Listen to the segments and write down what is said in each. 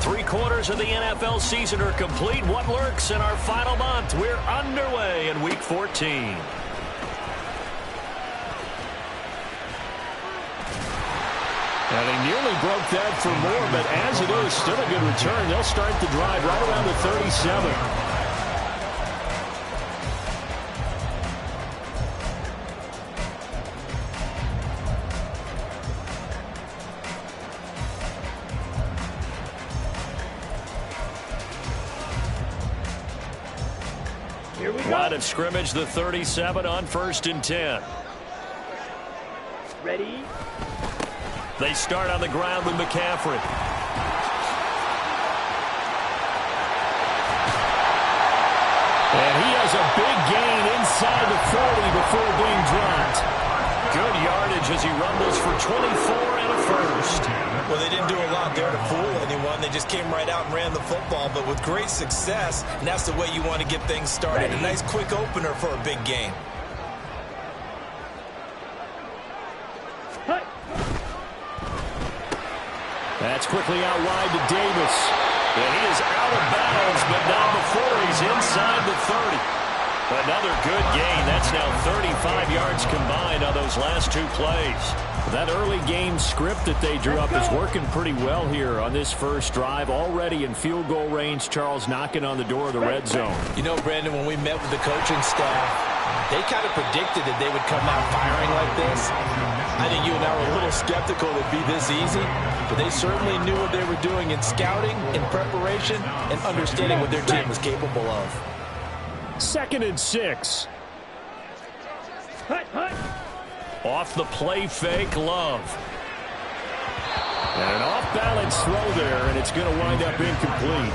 3/4 of the NFL season are complete. What lurks in our final month? We're underway in Week 14. And he nearly broke that for more, but as it is, still a good return. They'll start the drive right around the 37. Here we go. Line of scrimmage, the 37 on 1st and 10. Ready? They start on the ground with McCaffrey. And he has a big gain inside the 40 before being dropped. Good yardage as he rumbles for 24 and a first. Well, they didn't do a lot there to fool anyone. They just came right out and ran the football, but with great success, and that's the way you want to get things started. A nice quick opener for a big game. That's quickly out wide to Davis. And he is out of bounds, but not before he's inside the 30. Another good gain. That's now 35 yards combined on those last two plays. That early game script that they drew up is working pretty well here on this first drive. Already in field goal range, Charles knocking on the door of the red zone. You know, Brandon, when we met with the coaching staff, they kind of predicted that they would come out firing like this. I think you and I were a little skeptical it'd be this easy, but they certainly knew what they were doing in scouting, in preparation, and understanding what their team was capable of. 2nd and 6. Off the play fake, Love. And an off-balance throw there, and it's going to wind up incomplete.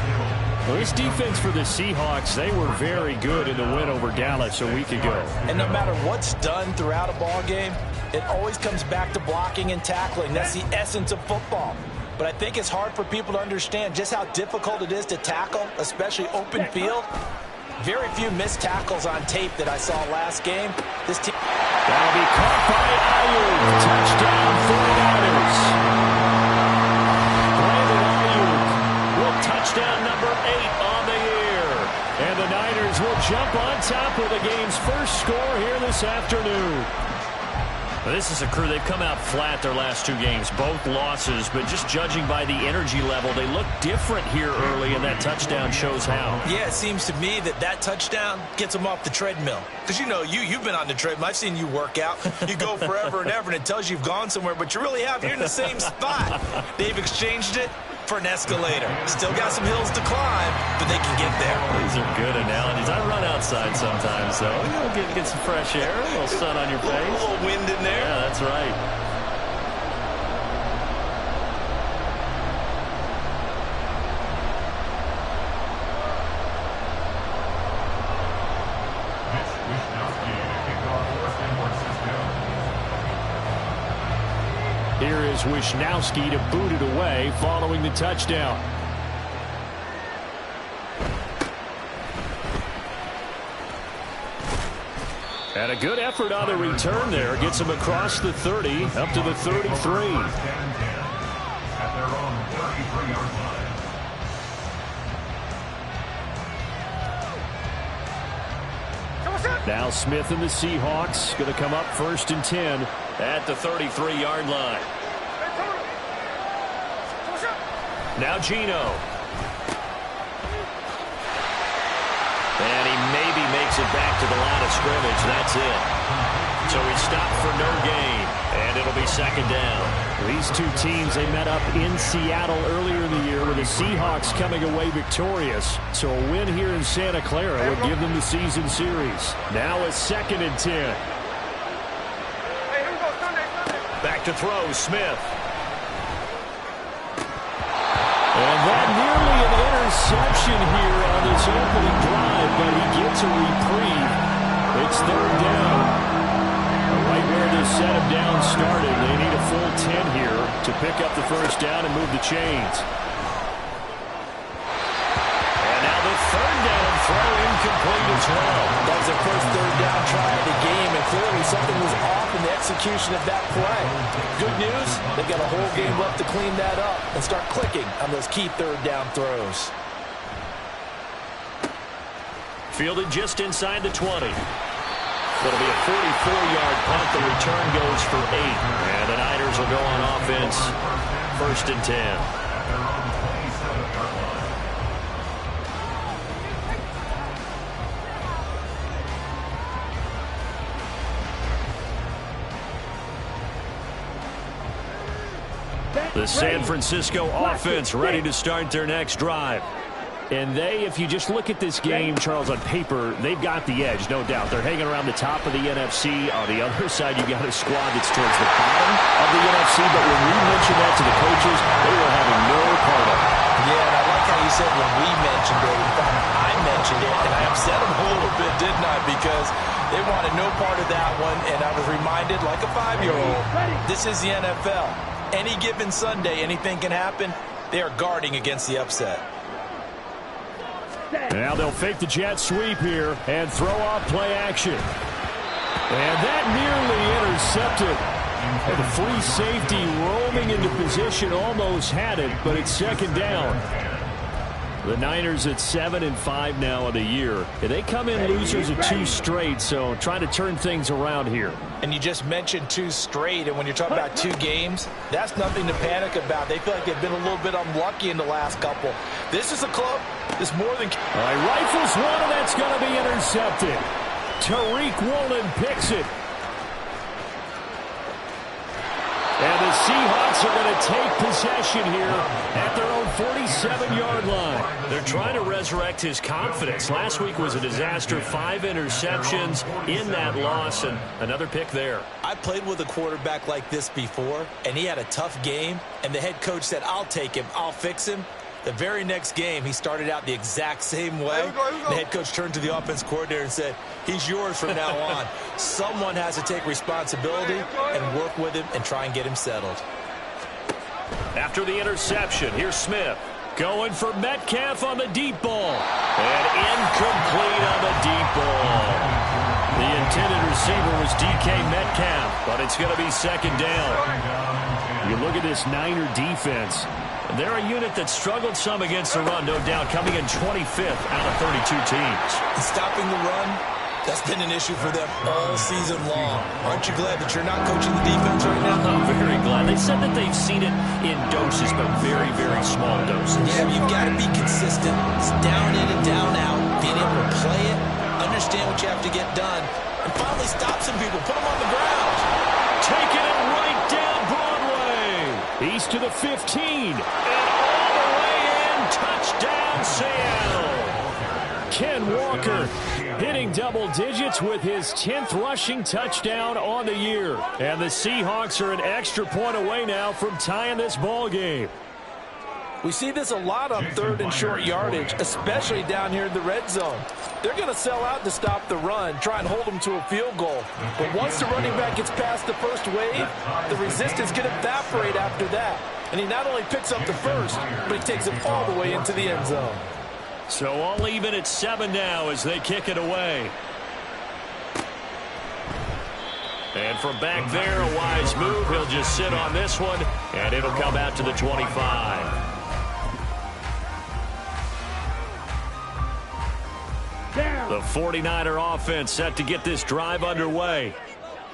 Well, this defense for the Seahawks, they were very good in the win over Dallas a week ago. And no matter what's done throughout a ball game, it always comes back to blocking and tackling. That's the essence of football. But I think it's hard for people to understand just how difficult it is to tackle, especially open field. Very few missed tackles on tape that I saw last game. This team... That'll be caught by Ayuk. Touchdown, 49ers. Brandon Ayuk with touchdown number 8 on the year. And the Niners will jump on top of the game's first score here this afternoon. Well, this is a crew, they've come out flat their last two games, both losses, but just judging by the energy level, they look different here early, and that touchdown shows how. Yeah, it seems to me that touchdown gets them off the treadmill. Because, you know, you've been on the treadmill. I've seen you work out. You go forever and ever, and it tells you you've gone somewhere, but you really have. You're in the same spot. They've exchanged it for an escalator. Still got some hills to climb, but they can get there. These are good analogies. I run outside sometimes, so you know, get some fresh air, a little sun on your face. A little wind in there. Yeah, that's right. Here is Wisnowski to boot it away following the touchdown. And a good effort on the return there. Gets him across the 30, up to the 33. Now Smith and the Seahawks going to come up 1st and 10 at the 33-yard line. Now Geno. And he maybe makes it back to the line of scrimmage. That's it. So he stopped for no gain, and it'll be 2nd down. These two teams, they met up in Seattle earlier in the year with the Seahawks coming away victorious. So a win here in Santa Clara would give them the season series. Now a 2nd and 10. Back to throw, Smith. And that nearly an interception here on this opening drive, but he gets a reprieve. It's 3rd down. Right where this set him down started, they need a full 10 here to pick up the 1st down and move the chains. And now The third down throw incomplete as well. That was their first third down try of the game, and clearly something was off in the execution of that play. Good news, they've got a whole game left to clean that up and start clicking on those key third down throws. Fielded just inside the 20. It'll be a 44-yard punt. The return goes for 8. And the Niners will go on offense. 1st and 10. The San Francisco offense ready to start their next drive. And if you just look at this game, Charles, on paper, they've got the edge, no doubt. They're hanging around the top of the NFC. On the other side, you got a squad that's towards the bottom of the NFC. But when we mentioned that to the coaches, they were having no part of it. Yeah, and I like how you said when we mentioned it. In fact, I mentioned it, and I upset them a little bit, didn't I? Because they wanted no part of that one, and I was reminded, like a 5-year-old, this is the NFL. Any given Sunday, anything can happen. They are guarding against the upset. Now they'll fake the jet sweep here and throw off play action. And that nearly intercepted. And the free safety roaming into position almost had it, but it's 2nd down. The Niners at 7-5 now of the year. They come in losers of 2 straight, so trying to turn things around here. And you just mentioned 2 straight, and when you're talking about 2 games, that's nothing to panic about. They feel like they've been a little bit unlucky in the last couple. This is a club that's more than... All right, rifles one, and that's going to be intercepted. Tariq Woolen picks it. And the Seahawks are going to take possession here at their own 47-yard line. They're trying to resurrect his confidence. Last week was a disaster. 5 interceptions in that loss, and another pick there. I played with a quarterback like this before, and he had a tough game, and the head coach said, I'll take him, I'll fix him. The very next game, he started out the exact same way. The head coach turned to the offense coordinator and said, he's yours from now on. Someone has to take responsibility and work with him and try and get him settled. After the interception, here's Smith. Going for Metcalf on the deep ball. And incomplete on the deep ball. The intended receiver was DK Metcalf, but it's going to be 2nd down. You look at this Niner defense. They're a unit that struggled some against the run, no doubt, coming in 25th out of 32 teams. Stopping the run, that's been an issue for them all season long. Aren't you glad that you're not coaching the defense right now? I'm very glad. They said that they've seen it in doses, but very, very small doses. Yeah, you've got to be consistent. It's down in and down out, being able to play it, understand what you have to get done, and finally stop some people, put them on the ground. Taking it right down Broadway. East to the 15. And all the way in. Touchdown, Seattle. Ken Walker hitting double digits with his 10th rushing touchdown on the year. And the Seahawks are an extra point away now from tying this ball game. We see this a lot on 3rd and short yardage, especially down here in the red zone. They're going to sell out to stop the run, try and hold them to a field goal. But once the running back gets past the first wave, the resistance can evaporate after that. And he not only picks up the first, but he takes it all the way into the end zone. So all even at 7 now as they kick it away. And from back there, a wise move. He'll just sit on this one, and it'll come out to the 25. The 49er offense set to get this drive underway.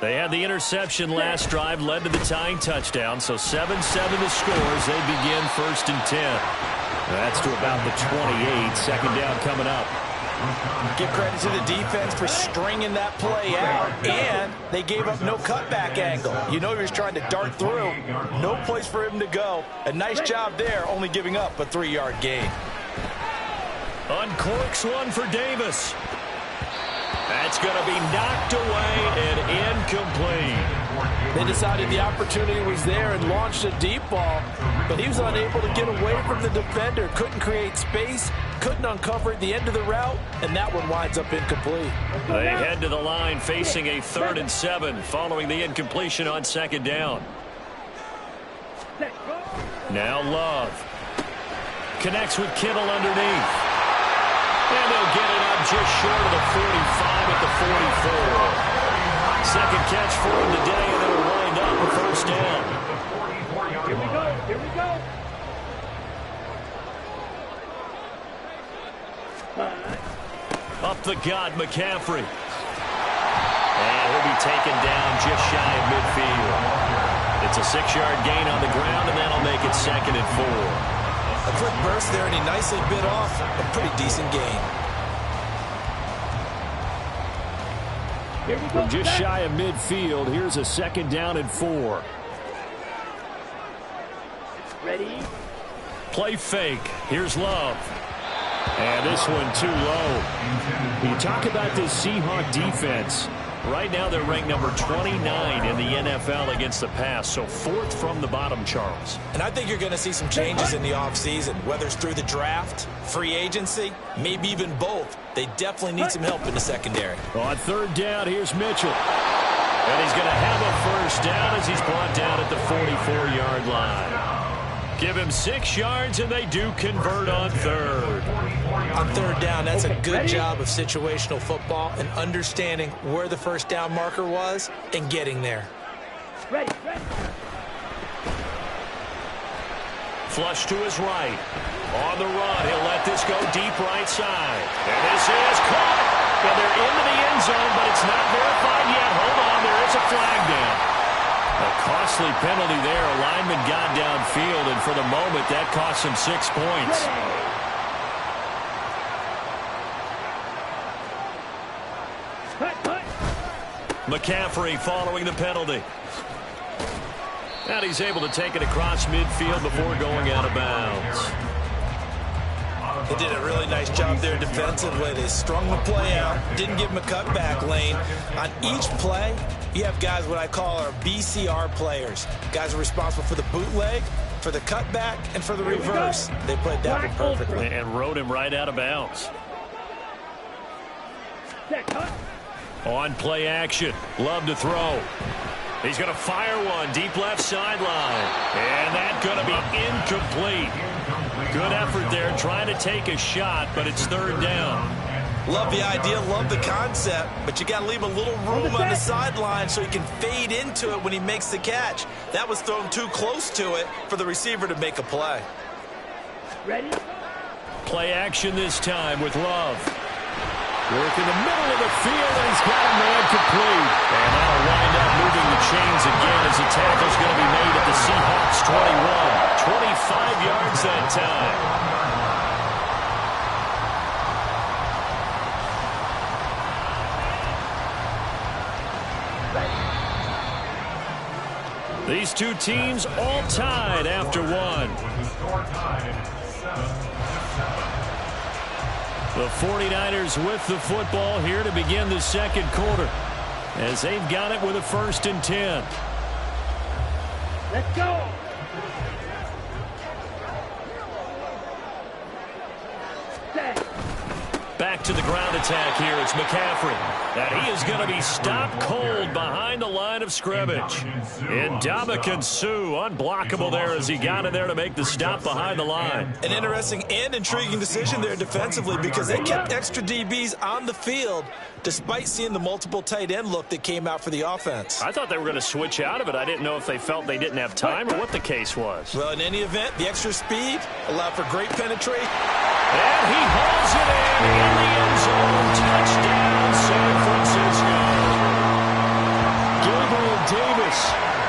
They had the interception last drive, led to the tying touchdown, so 7-7 the score as they begin 1st and 10. That's to about the 28, 2nd down coming up. Give credit to the defense for stringing that play out, and they gave up no cutback angle. You know he was trying to dart through. No place for him to go. A nice job there, only giving up a 3-yard gain. Uncorks one for Davis. That's going to be knocked away and incomplete. They decided the opportunity was there and launched a deep ball, but he was unable to get away from the defender. Couldn't create space, couldn't uncover the end of the route, and that one winds up incomplete. They head to the line facing a 3rd and 7 following the incompletion on 2nd down. Now Love connects with Kittle underneath. And they'll get it up just short of the 45 at the 44. Second catch for him today, and it'll wind up a first down. Here we go. Here we go. Up the gut, McCaffrey. And he'll be taken down just shy of midfield. It's a 6-yard gain on the ground, and that'll make it 2nd and 4. A quick burst there, and he nicely bit off a pretty decent gain. From just shy of midfield, here's a 2nd down and 4. Ready? Play fake. Here's Love. And this one too low. You talk about this Seahawk defense. Right now they're ranked number 29 in the NFL against the pass, so 4th from the bottom, Charles. And I think you're going to see some changes in the offseason, whether it's through the draft, free agency, maybe even both. They definitely need some help in the secondary. On 3rd down, here's Mitchell. And he's going to have a first down as he's brought down at the 44-yard line. Give him 6 yards, and they do convert on 3rd. On 3rd down, that's a good job of situational football and understanding where the first down marker was and getting there. Ready. Flush to his right. On the run, he'll let this go deep right side. And this is caught. And they're into the end zone, but it's not verified yet. Hold on, there is a flag down. A costly penalty there. A lineman got downfield, and for the moment, that cost him 6 points. McCaffrey following the penalty. And he's able to take it across midfield before going out of bounds. They did a really nice job there defensively. They strung the play out, didn't give him a cutback lane. On each play, you have guys what I call our BCR players. Guys are responsible for the bootleg, for the cutback, and for the reverse. They played that one perfectly. And rode him right out of bounds. On play action. Love to throw. He's going to fire one deep left sideline. And that's going to be incomplete. Good effort there trying to take a shot, but it's 3rd down. Love the idea, love the concept, but you got to leave a little room on the sideline so he can fade into it when he makes the catch. That was thrown too close to it for the receiver to make a play. Ready? Play action this time with Love. Work in the middle of the field, and he's got a man complete. And that'll wind up moving the chains again as the tackle's going to be made at the Seahawks 21. 25 yards that time. These two teams all tied after one. The 49ers with the football here to begin the 2nd quarter as they've got it with a 1st and 10. Let's go. Back to the ground attack here. It's McCaffrey. And he is going to be stopped cold behind the line of scrimmage. And Ndamukong Suh unblockable there as he got in there to make the stop behind the line. An interesting and intriguing decision there defensively because they kept extra DBs on the field despite seeing the multiple tight end look that came out for the offense. I thought they were going to switch out of it. I didn't know if they felt they didn't have time or what the case was. Well, in any event, the extra speed allowed for great penetration. And he hauls it in the end zone. Touchdown, San Francisco. Gabriel Davis,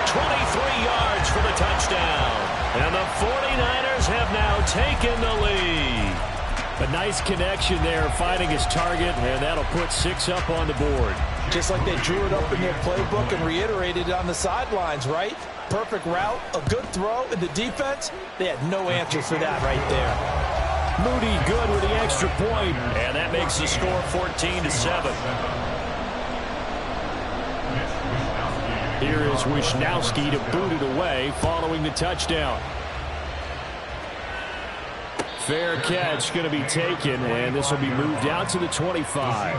23 yards for the touchdown. And the 49ers have now taken the lead. A nice connection there, finding his target, and that'll put 6 up on the board. Just like they drew it up in their playbook and reiterated it on the sidelines, right? Perfect route, a good throw, and the defense, they had no answer for that right there. Moody good with the extra point, and that makes the score 14-7. Here is Wisnowski to boot it away following the touchdown. Fair catch going to be taken, and this will be moved out to the 25.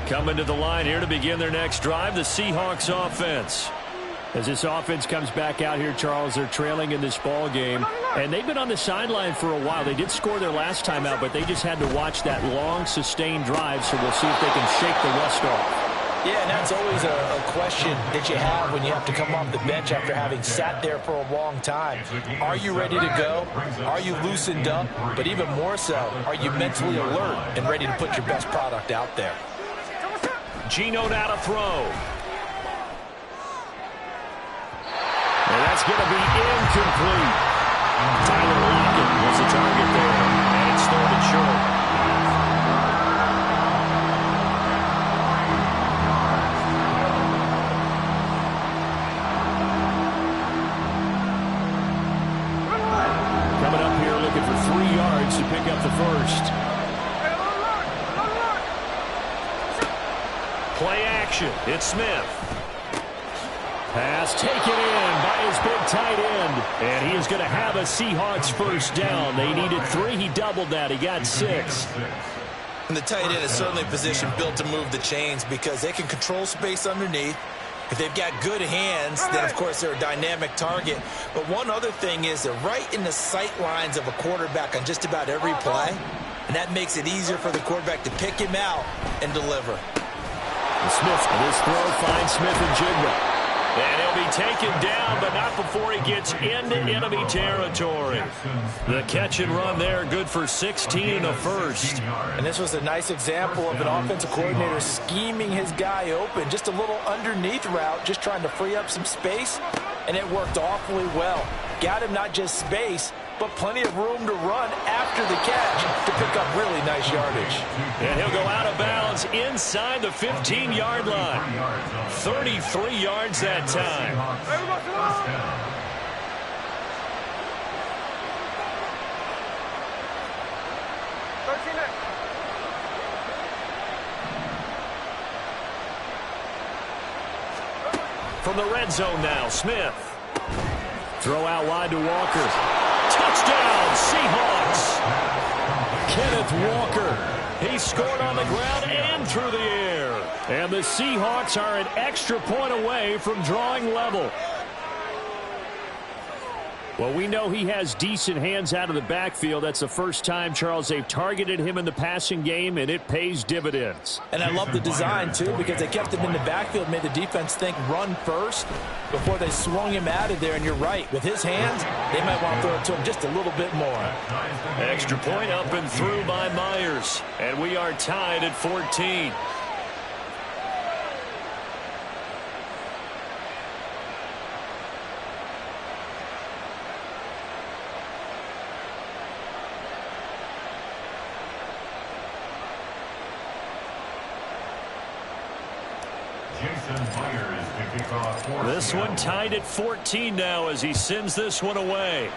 Coming to the line here to begin their next drive, the Seahawks offense. As this offense comes back out here, Charles, they're trailing in this ball game, and they've been on the sideline for a while. They did score their last time out, but they just had to watch that long, sustained drive, so we'll see if they can shake the rust off. Yeah, and that's always a question that you have when you have to come off the bench after having sat there for a long time. Are you ready to go? Are you loosened up? But even more so, are you mentally alert and ready to put your best product out there? Gino now to throw. And that's going to be incomplete. Tyler Lockett was the target there, and it's third and short. Coming up here looking for 3 yards to pick up the first. Play action. It's Smith. Pass taken in by his big tight end. And he is going to have a Seahawks first down. They needed 3. He doubled that. He got 6. And the tight end is certainly a position built to move the chains because they can control space underneath. If they've got good hands, then, of course, they're a dynamic target. But one other thing is they're right in the sight lines of a quarterback on just about every play. And that makes it easier for the quarterback to pick him out and deliver. And Smith, this throw finds Smith and Jigba. And he'll be taken down, but not before he gets into enemy territory. The catch and run there, good for 16 in the first. And this was a nice example of an offensive coordinator scheming his guy open. Just a little underneath route, just trying to free up some space, and it worked awfully well. Got him not just space, but plenty of room to run after the catch to pick up really nice yardage. And he'll go out of bounds inside the 15-yard line. 33 yards that time. From the red zone now, Smith. Throw out wide to Walker. Touchdown, Seahawks. Kenneth Walker. He scored on the ground and through the air. And the Seahawks are an extra point away from drawing level. Well, we know he has decent hands out of the backfield. That's the first time, Charles, they've targeted him in the passing game, and it pays dividends. And I love the design, too, because they kept him in the backfield, made the defense think run first before they swung him out of there. And you're right, with his hands, they might want to throw it to him just a little bit more. Extra point up and through by Myers. And we are tied at 14. This one tied at 14 now as he sends this one away.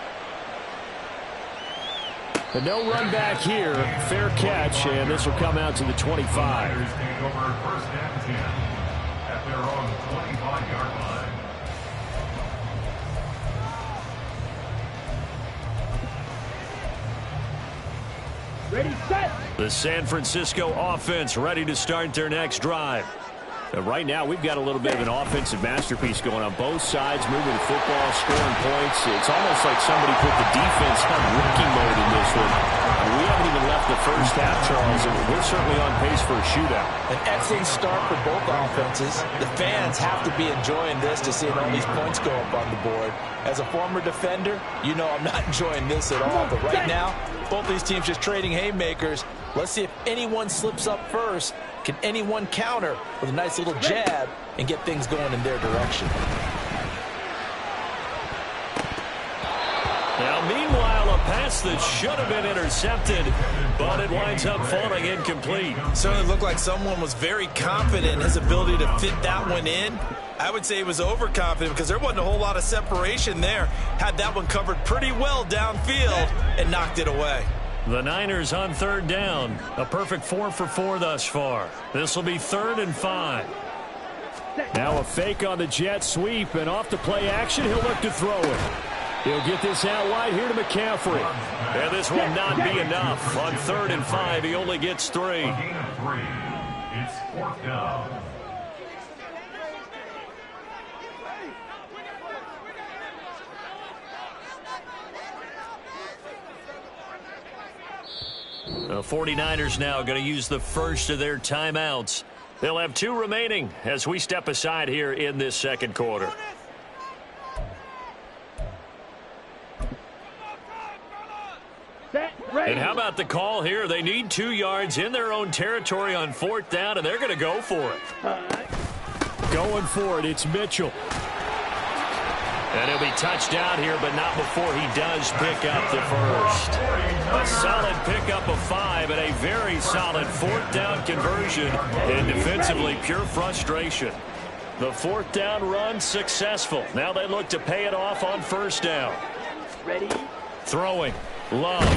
But no run back here. Fair catch, and this will come out to the 25. Ready, set. The San Francisco offense ready to start their next drive. Right now, we've got a little bit of an offensive masterpiece going on both sides, moving the football, scoring points. It's almost like somebody put the defense on rookie mode in this one. We haven't even left the first half, Charles, and we're certainly on pace for a shootout. An excellent start for both offenses. The fans have to be enjoying this to see all these points go up on the board. As a former defender, you know I'm not enjoying this at all. But right now, both these teams just trading haymakers. Let's see if anyone slips up first. Can anyone counter with a nice little jab and get things going in their direction? Now, meanwhile, a pass that should have been intercepted, but it winds up falling incomplete. Certainly looked like someone was very confident in his ability to fit that one in. I would say he was overconfident because there wasn't a whole lot of separation there. Had that one covered pretty well downfield and knocked it away. The Niners on third down. A perfect 4 for 4 thus far. This will be 3rd and 5. Now a fake on the jet sweep, and off the play action, he'll look to throw it. He'll get this out wide here to McCaffrey. And this will not be enough. On 3rd and 5, he only gets 3. It's 4th down. The 49ers now going to use the first of their timeouts. They'll have 2 remaining as we step aside here in this second quarter. And how about the call here? They need 2 yards in their own territory on 4th down, and they're going to go for it. Going for it, it's Mitchell. And he'll be touchdown here, but not before he does pick up the first. A solid pickup of 5 and a very solid 4th down conversion. And defensively, pure frustration. The 4th down run successful. Now they look to pay it off on 1st down. Ready? Throwing. Love.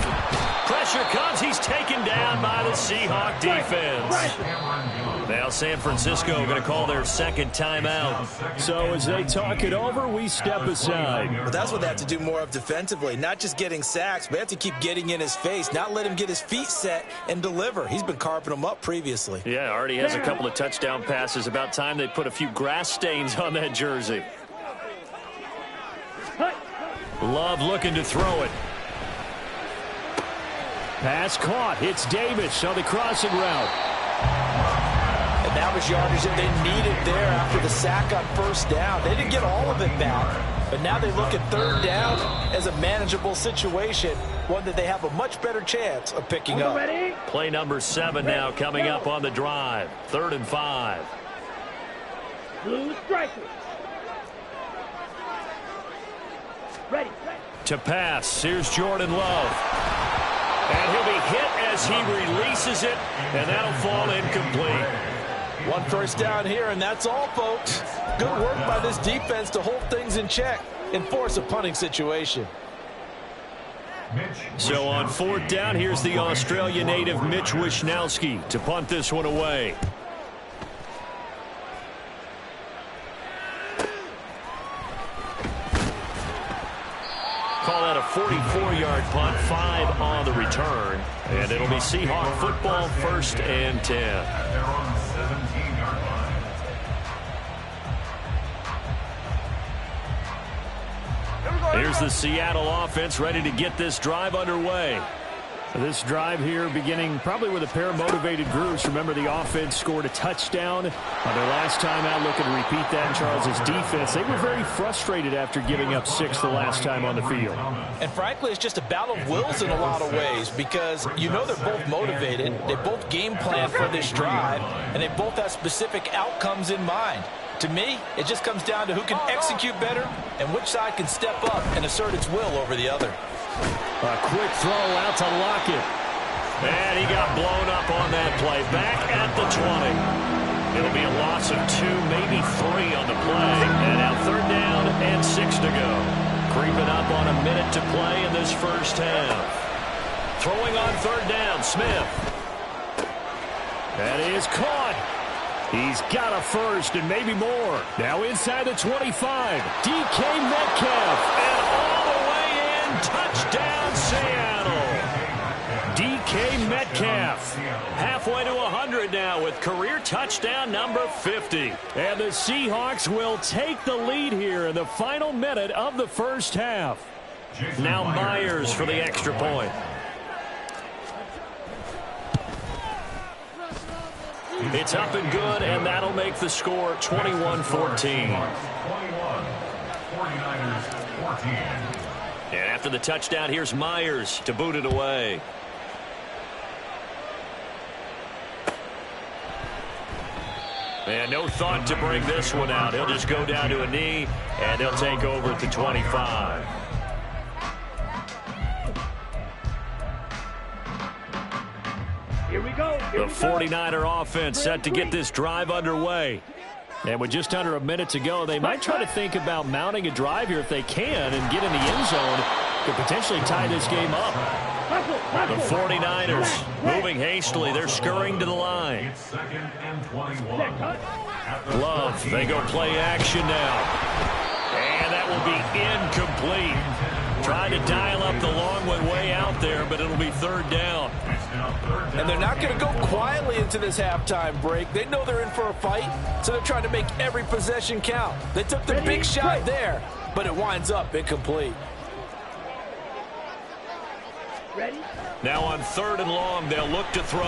Pressure comes. He's taken down by the Seahawk defense. Now San Francisco going to call their second timeout. So as they talk it over, we step aside. Well, that's what they have to do more of defensively. Not just getting sacks, but they have to keep getting in his face. Not let him get his feet set and deliver. He's been carving them up previously. Yeah, already has a couple of touchdown passes. About time they put a few grass stains on that jersey. Love looking to throw it. Pass caught. It's Davis on the crossing route. And that was yardage that they needed there after the sack on 1st down. They didn't get all of it back. But now they look at 3rd down as a manageable situation, one that they have a much better chance of picking up. Play number 7 now coming up on the drive. 3rd and 5. Blue striker. Ready. To pass. Here's Jordan Love. And he'll be hit as he releases it, and that'll fall incomplete. 1 first down here, and that's all, folks. Good work by this defense to hold things in check and force a punting situation. So on 4th down, here's the Australia native Mitch Wishnowsky to punt this one away. Call that a 44-yard punt, 5 on the return. And it'll be Seahawk football, 1st and 10. They're on the 17-yard line. Here's the Seattle offense ready to get this drive underway. This drive here beginning probably with a pair of motivated groups. Remember, the offense scored a touchdown on their last time out, looking to repeat that in Charles's defense. They were very frustrated after giving up 6 the last time on the field. And frankly, it's just a battle of wills in a lot of ways because you know they're both motivated. They both game plan for this drive, and they both have specific outcomes in mind. To me, it just comes down to who can execute better and which side can step up and assert its will over the other. A quick throw out to Lockett. And he got blown up on that play. Back at the 20. It'll be a loss of 2, maybe 3 on the play. And now 3rd down and 6 to go. Creeping up on a minute to play in this first half. Throwing on 3rd down, Smith. That is caught. He's got a first and maybe more. Now inside the 25. DK Metcalf. And all the way in. Touchdown, Seattle. DK Metcalf. Halfway to 100 now with career touchdown number 50. And the Seahawks will take the lead here in the final minute of the first half. Now Myers for the extra point. It's up and good, and that'll make the score 21-14. 21, 49ers 14. And after the touchdown, here's Myers to boot it away. And no thought to bring this one out. He'll just go down to a knee, and they'll take over at the 25. Here we go. The 49er offense set to get this drive underway. And with just under a minute to go, they might try to think about mounting a drive here if they can and get in the end zone to potentially tie this game up. The 49ers moving hastily. They're scurrying to the line. It's 2nd and 21. Love, they go play action now. And that will be incomplete. Trying to dial up the long one way out there, but it'll be 3rd down. And they're not going to go quietly into this halftime break. They know they're in for a fight, so they're trying to make every possession count. They took the big shot there, but it winds up incomplete. Ready? Now on 3rd and long, they'll look to throw.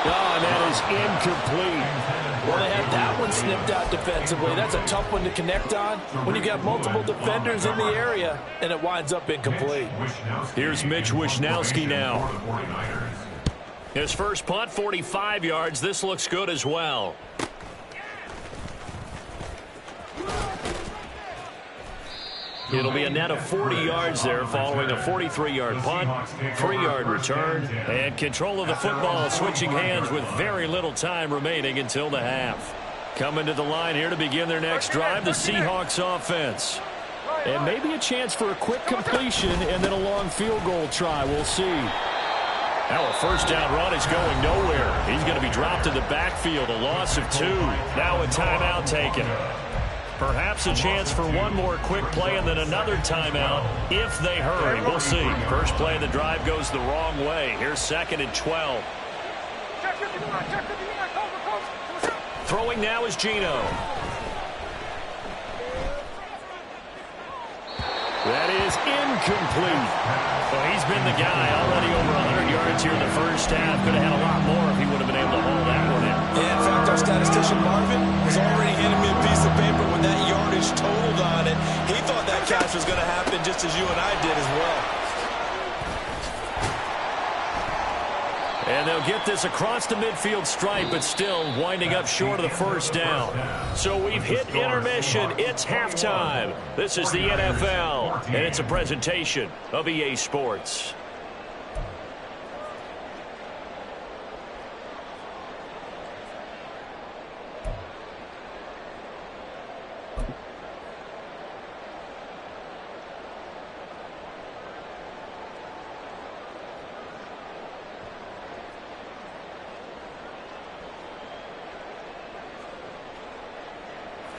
Oh, and that is incomplete. Well, they had that one snipped out defensively. That's a tough one to connect on when you got multiple defenders in the area, and it winds up incomplete. Here's Mitch Wishnowski now. His first punt, 45 yards. This looks good as well. It'll be a net of 40 yards there following a 43-yard punt, 3-yard return, and control of the football switching hands with very little time remaining until the half. Coming to the line here to begin their next drive, the Seahawks offense. And maybe a chance for a quick completion and then a long field goal try. We'll see. Now a first down run is going nowhere. He's going to be dropped in the backfield, a loss of 2. Now a timeout taken. Perhaps a chance for one more quick play and then another timeout if they hurry. We'll see. First play of the drive goes the wrong way. Here's 2nd and 12. Throwing now is Geno. That is incomplete. Well, he's been the guy already over 100 yards here in the first half. Could have had a lot more if he would have been able to haul that one in. Yeah, in fact, our statistician Marvin was already handing me a piece of paper with that yardage totaled on it. He thought that catch was going to happen just as you and I did as well. And they'll get this across the midfield stripe, but still winding up short of the first down. So we've hit intermission. It's halftime. This is the NFL, and it's a presentation of EA Sports.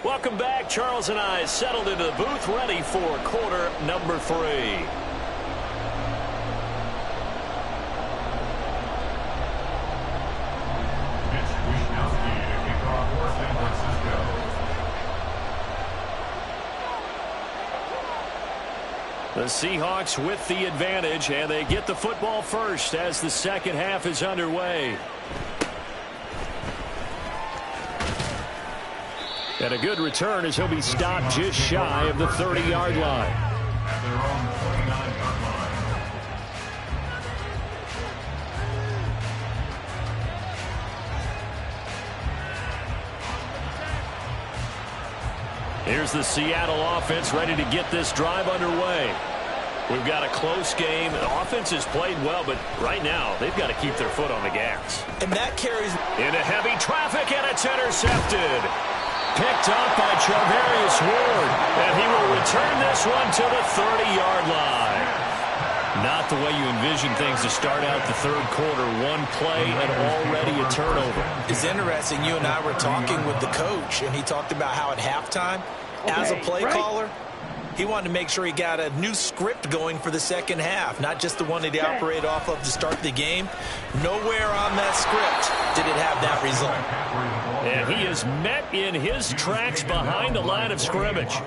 Welcome back. Charles and I settled into the booth, ready for quarter number 3. Mitch Wishnowski to kick off for San Francisco. The Seahawks with the advantage, and they get the football first as the second half is underway. And a good return as he'll be stopped just shy of the 30-yard line. At their own 29-yard line. Here's the Seattle offense ready to get this drive underway. We've got a close game. The offense has played well, but right now they've got to keep their foot on the gas. And that carries Into heavy traffic, and it's intercepted. Picked up by Charvarius Ward, and he will return this one to the 30-yard line. Not the way you envision things to start out the third quarter. One play and already a turnover. It's interesting. You and I were talking with the coach, and he talked about how at halftime, as a play caller, he wanted to make sure he got a new script going for the second half, not just the one that he operated off of to start the game. Nowhere on that script did it have that result. And he is met in his tracks behind the line of scrimmage.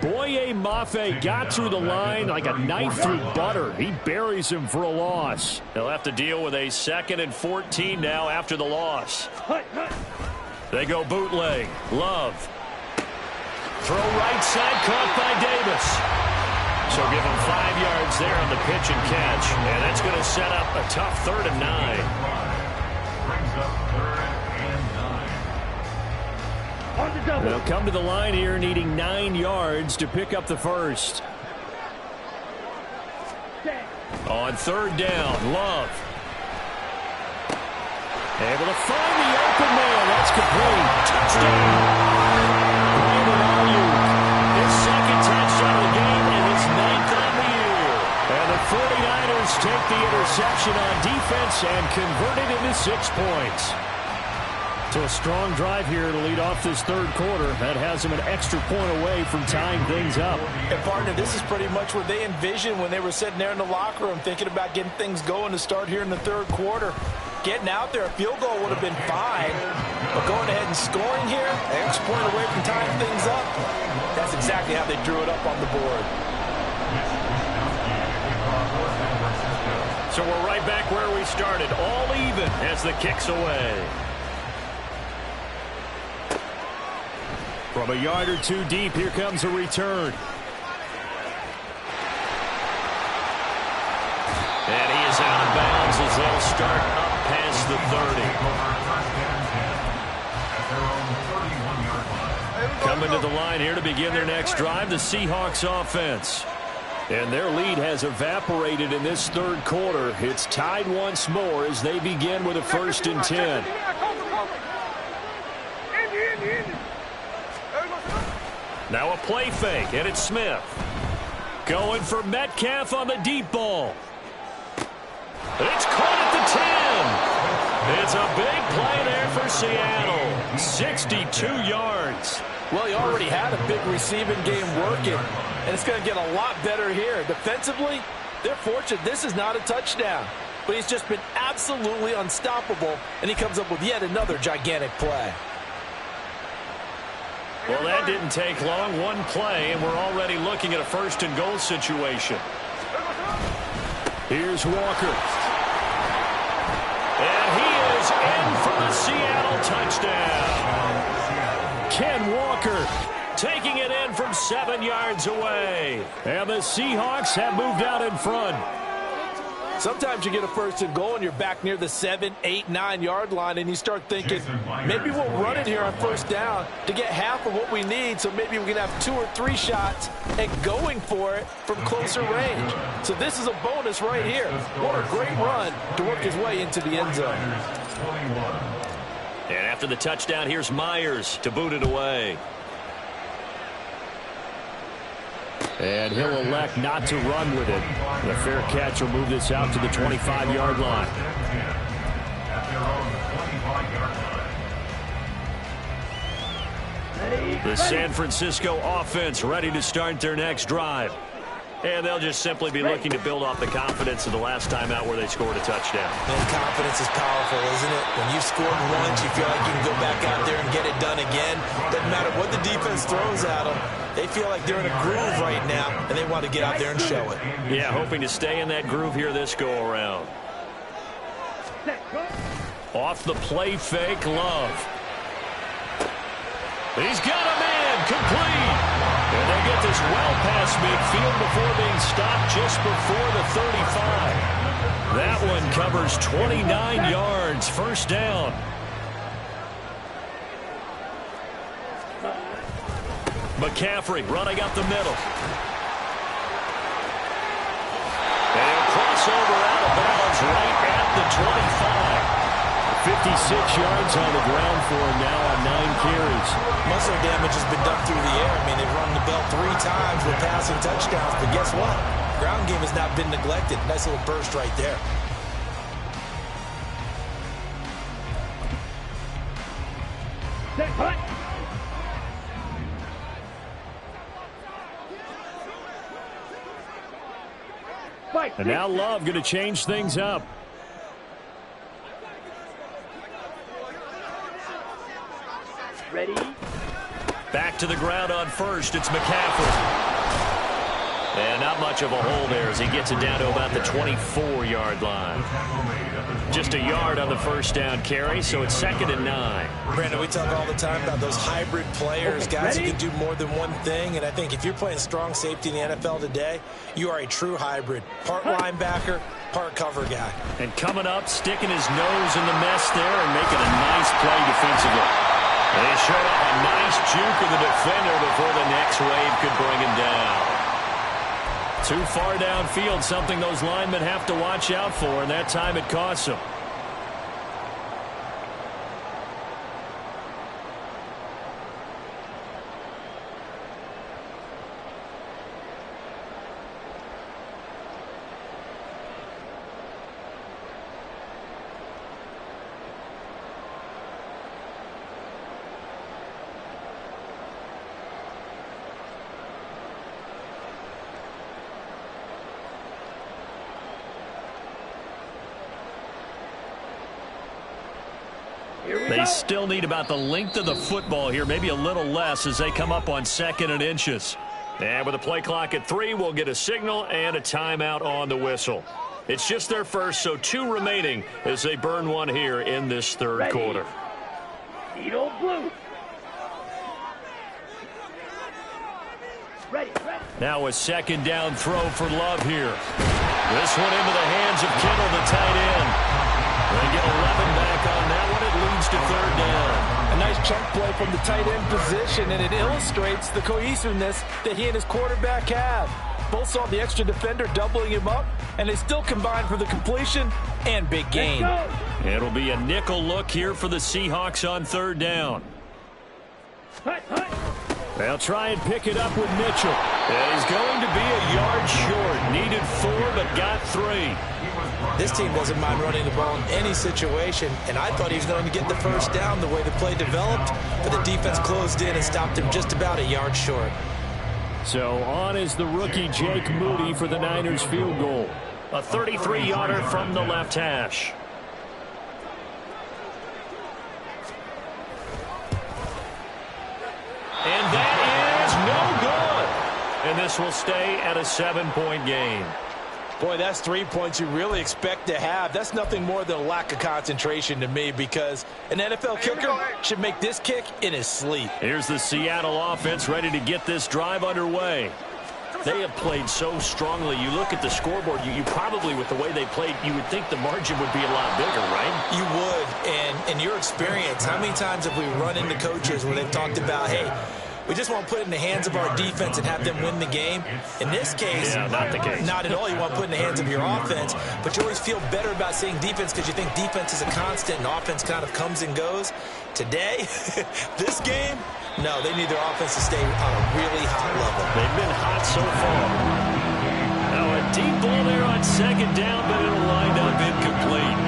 Boye Mafe got through the line like a knife through butter. He buries him for a loss. They'll have to deal with a 2nd and 14 now after the loss. They go bootleg. Love. Throw right side, caught by Davis. So give him 5 yards there on the pitch and catch. And that's going to set up a tough 3rd and 9. Brings up 3rd and 9. On the double. They'll come to the line here needing 9 yards to pick up the first. On 3rd down, Love. Able to find the open man. That's complete. Touchdown. His 2nd touchdown of the game and his 9th on the year. And the 49ers take the interception on defense and convert it into 6 points. So a strong drive here to lead off this third quarter. That has them an extra point away from tying things up. And partner, this is pretty much what they envisioned when they were sitting there in the locker room thinking about getting things going to start here in the third quarter. Getting out there, a field goal would have been fine. But going ahead and scoring here, an extra point away from tying things up, that's exactly how they drew it up on the board. Mitch Wishnowski to kick off So we're right back where we started, all even as the kick's away. From a yard or two deep, here comes a return. And he is out of bounds as they'll start up past the 30. Coming to the line here to begin their next drive, the Seahawks offense. And their lead has evaporated in this third quarter. It's tied once more as they begin with a 1st and 10. Now a play fake, and it's Smith. Going for Metcalf on the deep ball. It's caught at the 10. It's a big play there for Seattle. 62 yards. Well, he already had a big receiving game working, and it's going to get a lot better here. Defensively, they're fortunate this is not a touchdown, but he's just been absolutely unstoppable, and he comes up with yet another gigantic play. Well, that didn't take long. One play, and we're already looking at a 1st and goal situation. Here's Walker. And he is in for the Seattle touchdown. Ken Walker taking it in from 7 yards away. And the Seahawks have moved out in front. Sometimes you get a 1st and goal and you're back near the 7, 8, 9 yard line and you start thinking, maybe we'll run it here on 1st down to get half of what we need, so maybe we can have 2 or 3 shots at going for it from closer range. So this is a bonus right here. What a great run to work his way into the end zone. And after the touchdown, here's Myers to boot it away. And he'll elect not to run with it. The fair catch will move this out to the 25-yard line. The San Francisco offense ready to start their next drive. And they'll just simply be looking to build off the confidence of the last time out where they scored a touchdown. And confidence is powerful, isn't it? When you've scored once, you feel like you can go back out there and get it done again. Doesn't matter what the defense throws at them. They feel like they're in a groove right now, and they want to get out there and show it. Yeah, hoping to stay in that groove here this go-around. Off the play fake, Love. He's got a man, complete. And they get this well past midfield before being stopped just before the 35. That one covers 29 yards, 1st down. McCaffrey running up the middle. And he'll cross over out of bounds right at the 25. 56 yards on the ground for him now on 9 carries. Muscle damage has been done through the air. I mean, they've run the bell 3 times with passing touchdowns, but guess what? Ground game has not been neglected. Nice little burst right there. And now Love going to change things up. Ready? Back to the ground on 1st. It's McCaffrey. And not much of a hole there as he gets it down to about the 24-yard line. Just a yard on the 1st down carry, so it's 2nd and 9. Brandon, we talk all the time about those hybrid players, guys who can do more than one thing. And I think if you're playing strong safety in the NFL today, you are a true hybrid. Part linebacker, part cover guy. And coming up, sticking his nose in the mess there and making a nice play defensively. They showed up a nice juke of the defender before the next wave could bring him down. Too far downfield, something those linemen have to watch out for, and that time it costs them. They still need about the length of the football here, maybe a little less as they come up on 2nd and inches. And with a play clock at 3, we'll get a signal and a timeout on the whistle. It's just their first, so 2 remaining as they burn one here in this third quarter. Needle blue. Ready. Now a second down throw for Love here. This one into the hands of Kittle, the tight end. They get 11 back on that one. It leads to third down. A nice chunk play from the tight end position, and it illustrates the cohesiveness that he and his quarterback have. Both saw the extra defender doubling him up, and they still combined for the completion and big gain. It'll be a nickel look here for the Seahawks on third down. They'll try and pick it up with Mitchell. And he's going to be a yard short. Needed 4, but got 3. This team doesn't mind running the ball in any situation, and I thought he was going to get the first down the way the play developed, but the defense closed in and stopped him just about a yard short. So on is the rookie Jake Moody for the Niners field goal. A 33-yarder from the left hash. And that is no good. And this will stay at a 7-point game. Boy, that's 3 points you really expect to have. That's nothing more than a lack of concentration to me, because an NFL kicker should make this kick in his sleep. Here's the Seattle offense ready to get this drive underway. They have played so strongly. You look at the scoreboard, you probably, with the way they played, you would think the margin would be a lot bigger, right? You would, and in your experience, how many times have we run into coaches where they've talked about, hey, we just want to put it in the hands of our defense and have them win the game? In this case, not the case. Not at all. You want to put it in the hands of your offense, but you always feel better about saying defense because you think defense is a constant and offense kind of comes and goes. Today, this game, no, they need their offense to stay on a really hot level. They've been hot so far. Now a deep ball there on second down, but it'll wind up incomplete.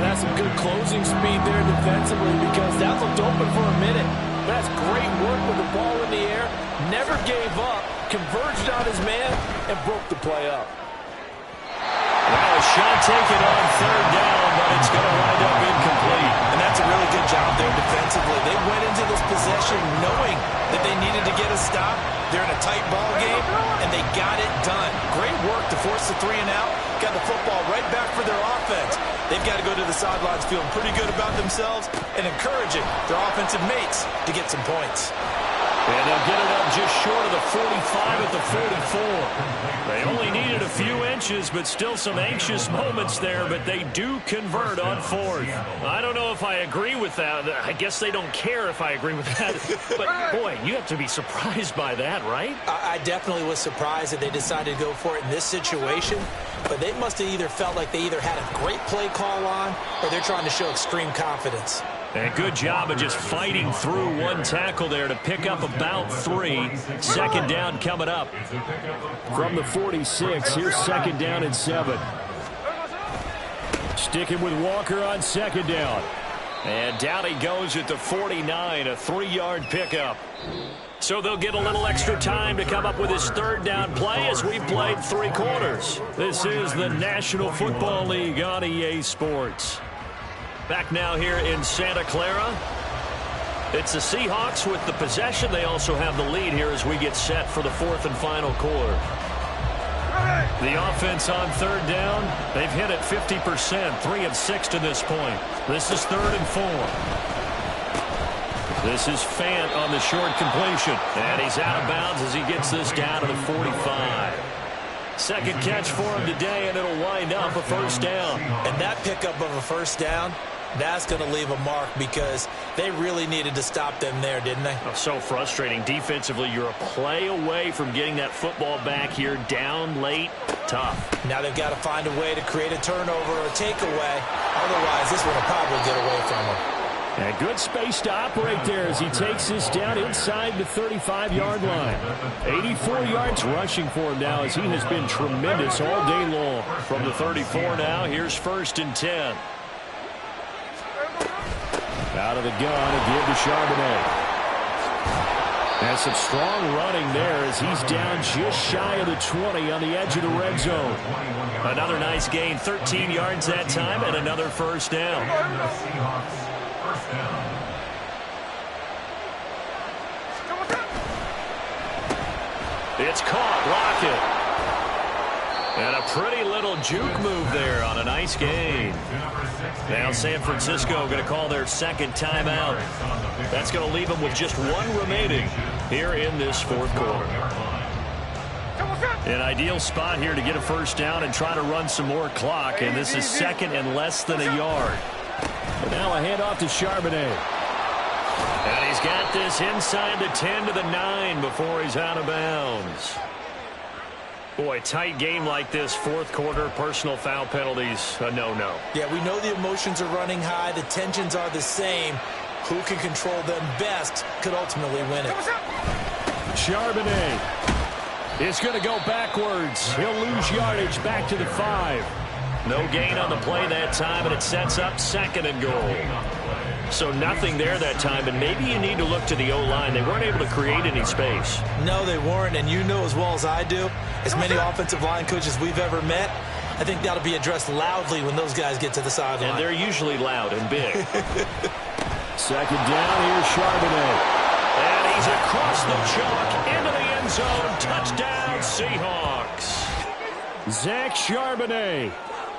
That's some good closing speed there defensively, because that looked open for a minute. But that's great work with the ball in the air. Never gave up, converged on his man, and broke the play up. Well, a shot taken on third down, but it's going to wind up incomplete. And that's a really good job there defensively. They went into this possession knowing that they needed to get a stop. They're in a tight ball game, and they got it done. Great work to force the 3 and out. Got the football right back for their offense. They've got to go to the sidelines feeling pretty good about themselves and encouraging their offensive mates to get some points. And they'll get it up just short of the 45 at the 44. They only needed a few inches, but still some anxious moments there, but they do convert on fourth. I don't know if I agree with that. I guess they don't care if I agree with that. But, boy, you have to be surprised by that, right? I definitely was surprised that they decided to go for it in this situation, but they must have either felt like they either had a great play call on or they're trying to show extreme confidence. And a good job of just fighting through one tackle there to pick up about 3. Second down coming up. From the 46, here's second down and 7. Sticking with Walker on second down. And down he goes at the 49, a 3-yard pickup. So they'll get a little extra time to come up with his third down play as we've played 3 quarters. This is the National Football League on EA Sports. Back now here in Santa Clara. It's the Seahawks with the possession. They also have the lead here as we get set for the 4th and final quarter. The offense on third down, they've hit it 50%, 3 of 6 to this point. This is 3rd and 4. This is Fant on the short completion. And he's out of bounds as he gets this down to the 45. Second catch for him today, and it'll wind up a first down. And that pickup of a first down, that's going to leave a mark because they really needed to stop them there, didn't they? Oh, so frustrating. Defensively, you're a play away from getting that football back here down late. Tough. Now they've got to find a way to create a turnover or a takeaway. Otherwise, this one will probably get away from them. And good space to operate there as he takes this down inside the 35-yard line. 84 yards rushing for him now as he has been tremendous all day long. From the 34 now, here's 1st and 10. Out of the gun again to Charbonnet. And some strong running there as he's down just shy of the 20 on the edge of the red zone. Another nice gain, 13 yards that time, and another first down. It's caught. Lockett. And a pretty little juke move there on a nice gain. Now San Francisco going to call their second timeout. That's going to leave them with just one remaining here in this fourth quarter. An ideal spot here to get a first down and try to run some more clock. And this is second and less than a yard. And now a handoff to Charbonnet. And he's got this inside the 10 to the 9 before he's out of bounds. Boy, tight game like this, fourth quarter, personal foul penalties, a no-no. Yeah, we know the emotions are running high. The tensions are the same. Who can control them best could ultimately win it. Charbonnet is going to go backwards. He'll lose yardage back to the 5. No gain on the play that time, and it sets up second and goal. So nothing there that time, and maybe you need to look to the O-line. They weren't able to create any space. No, they weren't, and you know as well as I do, as many offensive line coaches we've ever met, I think that'll be addressed loudly when those guys get to the sideline. And they're usually loud and big. Second down, here's Charbonnet. And he's across the chalk into the end zone. Touchdown, Seahawks. Zach Charbonnet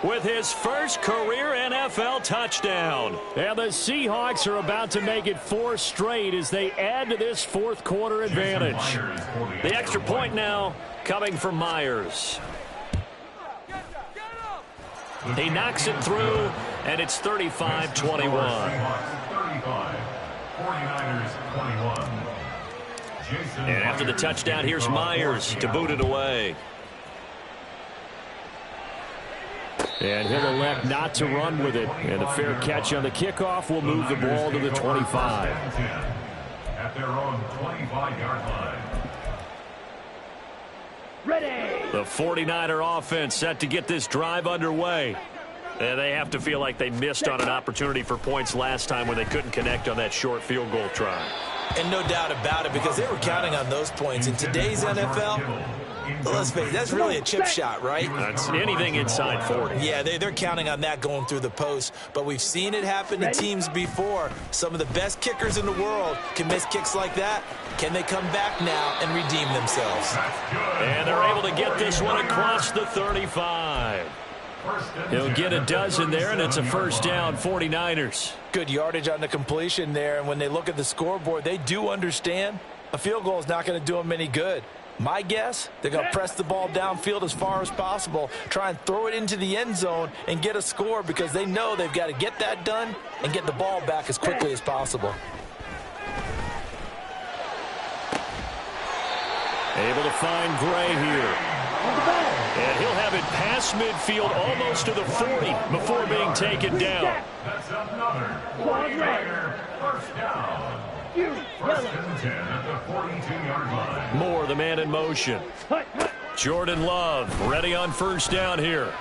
with his first career NFL touchdown. And the Seahawks are about to make it 4 straight as they add to this fourth quarter advantage. The extra point now coming from Myers. He knocks it through, and it's 35-21. And after the touchdown, here's Myers to boot it away. And he'll elect not to run with it. And a fair catch on the kickoff will move the ball to the 25. At their own 25-yard line. Ready. The 49er offense set to get this drive underway. And they have to feel like they missed on an opportunity for points last time when they couldn't connect on that short field goal try. And no doubt about it, because they were counting on those points. In today's NFL, let's face it, that's really a chip shot, right? That's anything inside 40. Yeah, they're counting on that going through the post. But we've seen it happen to teams before. Some of the best kickers in the world can miss kicks like that. Can they come back now and redeem themselves? And they're able to get this one across the 35. He'll get a dozen there, and it's a first down, 49ers. Good yardage on the completion there, and when they look at the scoreboard, they do understand a field goal is not going to do them any good. My guess, they're going to press the ball downfield as far as possible, try and throw it into the end zone and get a score because they know they've got to get that done and get the ball back as quickly as possible. Able to find Gray here. And he'll have it past midfield almost to the 40 before being taken down. That's another 49er first down. First and 10 at the 42-yard line. Moore, the man in motion. Jordan Love ready on first down here.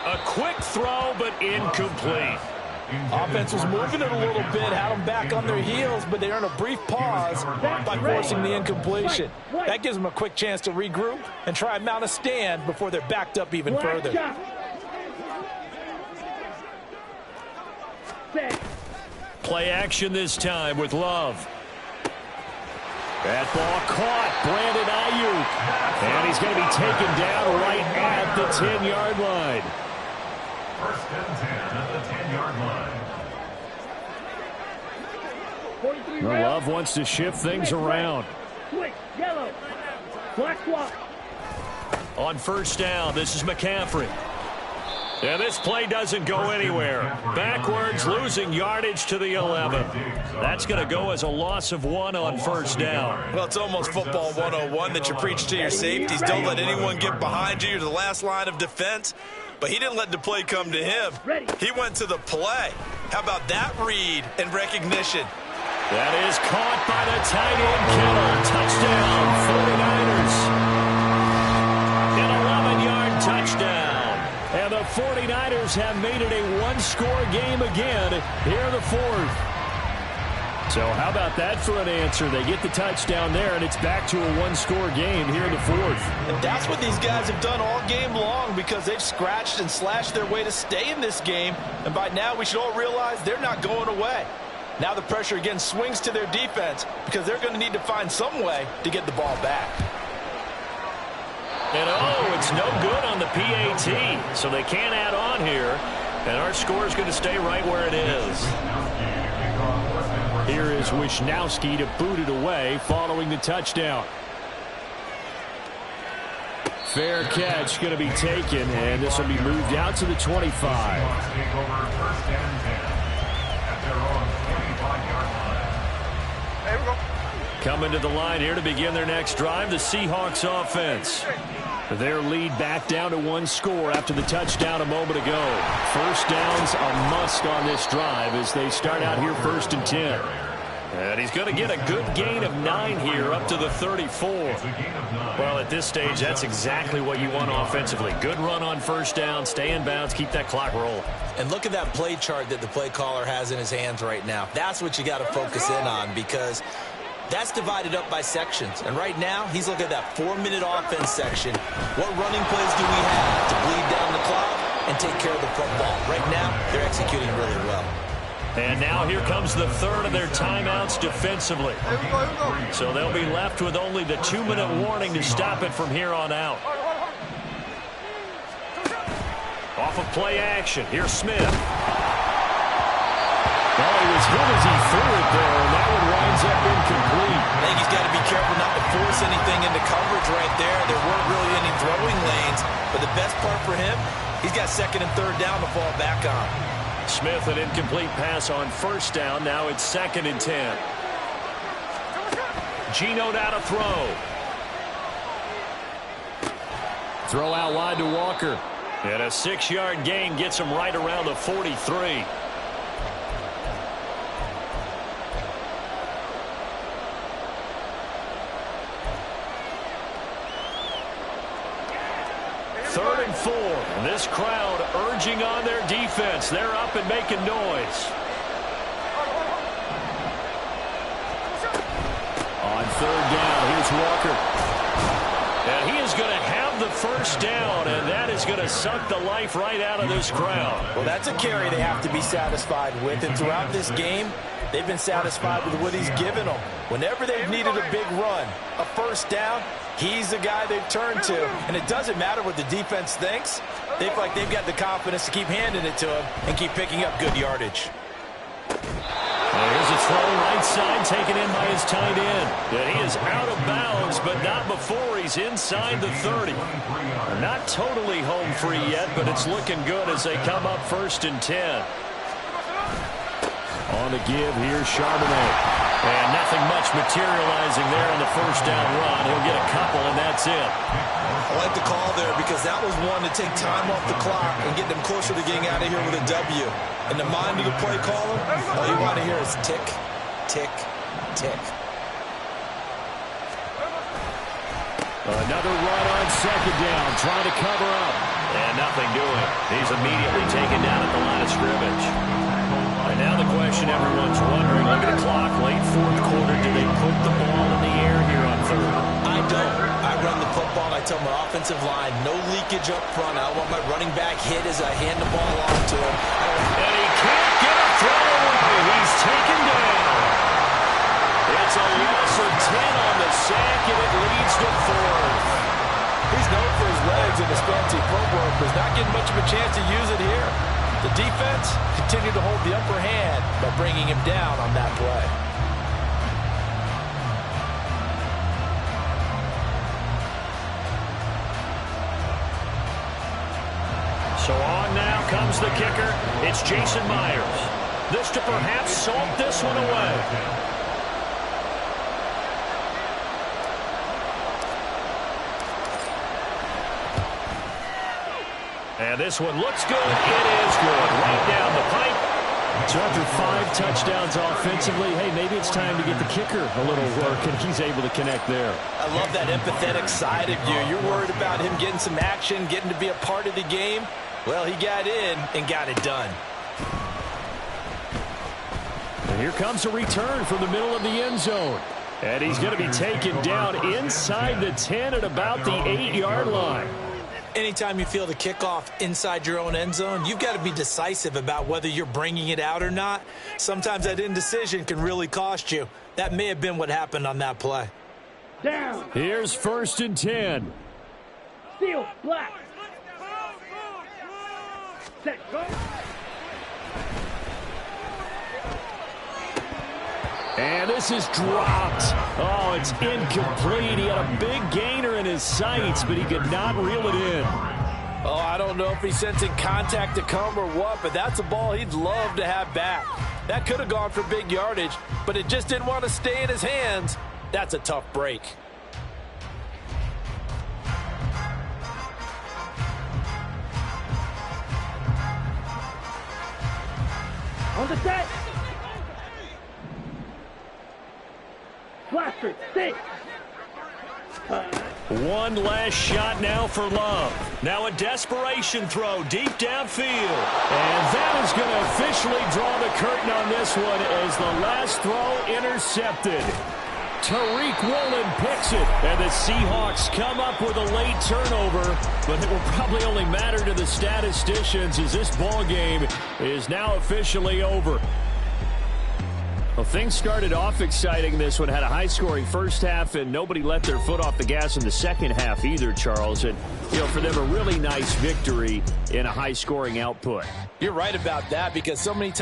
A quick throw, but incomplete. Offense was moving it a little bit, had them back on their heels, but they earned a brief pause by forcing the incompletion. That gives them a quick chance to regroup and try and mount a stand before they're backed up even further. Play action this time with Love. That ball caught. Brandon Ayuk. And he's going to be taken down right at the 10-yard line. First and 10 at the 10-yard line. Well, Love wants to shift things around. Switch, yellow. Black swap. On first down, this is McCaffrey. And this play doesn't go anywhere. Backwards, losing yardage to the 11. That's going to go as a loss of 1 on first down. Well, it's almost football 101 that you preach to your safeties. Don't let anyone get behind you. You're the last line of defense. But he didn't let the play come to him. He went to the play. How about that read and recognition? That is caught by the tight end, Kittle. Touchdown, 49ers. An 11-yard touchdown. And the 49ers have made it a one-score game again here in the fourth. So how about that for an answer? They get the touchdown there, and it's back to a one-score game here in the fourth. And that's what these guys have done all game long because they've scratched and slashed their way to stay in this game. And by now, we should all realize they're not going away. Now the pressure again swings to their defense because they're going to need to find some way to get the ball back. And oh, it's no good on the PAT. So they can't add on here. And our score is going to stay right where it is. Here is Wisnowski to boot it away following the touchdown. Fair catch going to be taken, and this will be moved out to the 25. Coming to the line here to begin their next drive, the Seahawks offense. Their lead back down to one score after the touchdown a moment ago. First down's a must on this drive as they start out here 1st and 10. And he's going to get a good gain of 9 here up to the 34. Well, at this stage, that's exactly what you want offensively. Good run on first down, stay in bounds, keep that clock rolling. And look at that play chart that the play caller has in his hands right now. That's what you got to focus in on because that's divided up by sections. And right now, he's looking at that 4-minute offense section. What running plays do we have to bleed down the clock and take care of the football? Right now, they're executing really well. And now here comes the third of their timeouts defensively. So they'll be left with only the 2-minute warning to stop it from here on out. Off of play action, here's Smith. Well, he was hit as he threw it there, and that one winds up incomplete. I think he's got to be careful not to force anything into coverage right there. There weren't really any throwing lanes, but the best part for him, he's got 2nd and 3rd down to fall back on. Smith, an incomplete pass on first down. Now it's 2nd and 10. Geno now to throw. Throw out wide to Walker. And a 6-yard gain gets him right around the 43. Third and 4. And this crowd urging on their defense. They're up and making noise. On 3rd down, here's Walker. And he is going to have the first down, and that is going to suck the life right out of this crowd. Well, that's a carry they have to be satisfied with. And throughout this game, they've been satisfied with what he's given them. Whenever they've needed a big run, a first down, he's the guy they've turned to. And it doesn't matter what the defense thinks. They feel like they've got the confidence to keep handing it to him and keep picking up good yardage. There's a throw right side taken in by his tight end. And he is out of bounds, but not before he's inside the 30. Not totally home free yet, but it's looking good as they come up 1st and 10. On the give, here's Charbonnet. And nothing much materializing there on the first down run. He'll get a couple, and that's it. I like the call there because that was one to take time off the clock and get them closer to getting out of here with a W. In the mind of the play caller, all you want to hear is tick, tick, tick. Another run on 2nd down, trying to cover up. And nothing doing. He's immediately taken down at the line of scrimmage. And now the question everyone's wondering, look at the clock, late 4th quarter, do they put the ball in the air here on 3rd? I don't. I run the football, and I tell my offensive line, no leakage up front. I want my running back hit as I hand the ball off to him. And he can't get a throw away. He's taken down. It's a loss of 10 on the sack, and it leads to 4th. He's known for his legs and his fancy footwork, but he's not getting much of a chance to use it here. The defense continued to hold the upper hand by bringing him down on that play. So on now comes the kicker. It's Jason Myers. This to perhaps salt this one away. And this one looks good. It is good. Right down the pipe. So after 5 touchdowns offensively, hey, maybe it's time to get the kicker a little work, and he's able to connect there. I love that empathetic side of you. You're worried about him getting some action, getting to be a part of the game. Well, he got in and got it done. And here comes a return from the middle of the end zone. And he's going to be taken down inside the 10 at about the 8-yard line. Anytime you feel the kickoff inside your own end zone, you've got to be decisive about whether you're bringing it out or not. Sometimes that indecision can really cost you. That may have been what happened on that play. Down. Here's 1st and 10. Steal, black. Set, go. And this is dropped. Oh, it's incomplete. He had a big gainer in his sights, but he could not reel it in. Oh, I don't know if he's sensing contact to come or what, but that's a ball he'd love to have back. That could have gone for big yardage, but it just didn't want to stay in his hands. That's a tough break. On the set. Blaster, stay. One last shot now for Love. Now a desperation throw deep downfield. And that is going to officially draw the curtain on this one as the last throw intercepted. Tariq Woolen picks it. And the Seahawks come up with a late turnover, but it will probably only matter to the statisticians as this ball game is now officially over. Well, things started off exciting. This one had a high-scoring first half, and nobody let their foot off the gas in the second half either, Charles. And, you know, for them, a really nice victory in a high-scoring output. You're right about that because so many times